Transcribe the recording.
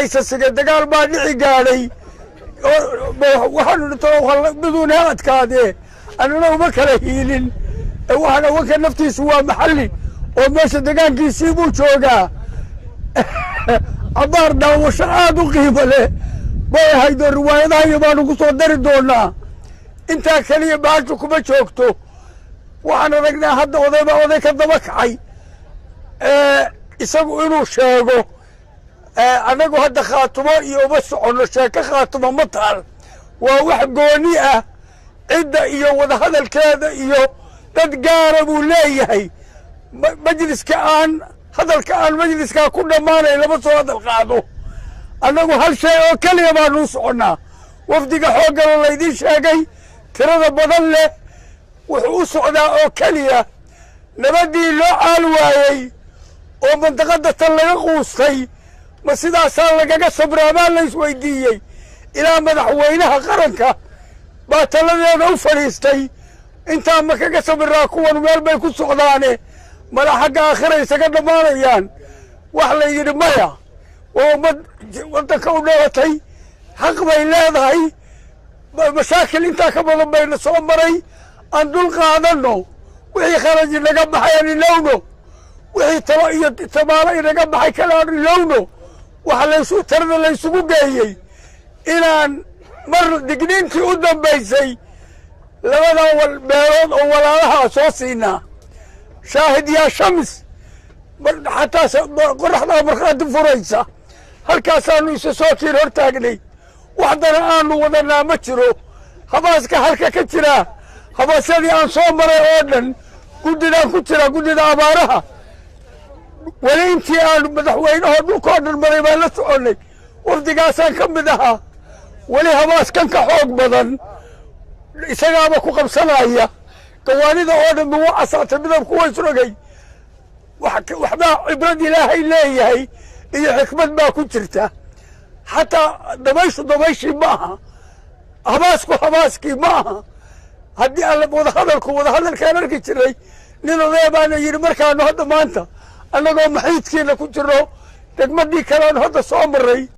laysa siga dagaal baa dhici gaadhay waxaanu dhintoo biduuna adkaadee annana uma kala hiilin waxaan awanka naftiisu waa maxalli oo meesha degaankiisii buu joogaa cabaar daawasho aad u qiimo leh bay ahaydoo riwaayadahayo baanu ku soo dari doonaa intaa keliya baashu kuma joogto waxaan aragnaa hadda odaybaa oday ka daba kacay isagu inuu sheego annagu hadda khaatumo iyo uma soconno sheeko khaatumo ma taal waa wax gooni ah cidda iyo wadahadalkeeda iyo dad gaara buu leeyahay majliska aan hadalka aan majliskaa ku dhammaanay lama soo hadal qaado annagu hal shay oo keliya baanu u soconnaa wafdiga xooggalo laydiin sheegay tirada badan leh wuxuu u socdaa oo keliya nabaddii loo caal waayey oo mandaqadda tan laga quustay ma sidaasaa lagaga sabraa baa laysweydiiyey ilaa madaxweynaha qaranka baa taladeeda u fadhiistay intaa ma kaga sabiraa kuwan meel bay ku socdaane mala xagga aakhira isaga dhammaanayaan wax la yidhi maya waa ummad waddanka u dhalatay xaq bay leedahay mashaakil intaa ka badan bayna soo maray aan dul qaadanno wixii kharaji naga baxay aan ilowno wixii talo iyo tabaalo inaga baxay kale aan ilowno waxa tarada laysugu geeyey inaan mar digniintii u dambaysay labadan beelood oo walaalaha soo siinaa shaahid yaa shamis xataa qoraxdaa markhaati furaysa halkaasaanu isa soo tiir hor taagnay waxdana aanu wadanaa ma jiro habaaska halka ka jiraa habaasyadii aan soo maray oo dhan guddidaan ku jiraa guddida abaaraha weli intii aanu madaxweynahoo dhulkoo dhan maray baan la soconnay wafdigaasaan ka mid ahaa weli habaaskan ka xoog badan isagaaba ku qabsanaya gawaanida oo dhan ugu casaatay midabku way surogay waxbaa cibrad ilaahay leeyahay iyo xikmad baa ku jirta xataa dabayshu dabayshii ma aha habaasku habaaskii ma aha haddii alla wadahadalkaan arki jiray nin odaya baana yidhi markaanu hadda maanta annagoo maxiidkiina ku jirno degmadii kaleanu hadda soo maray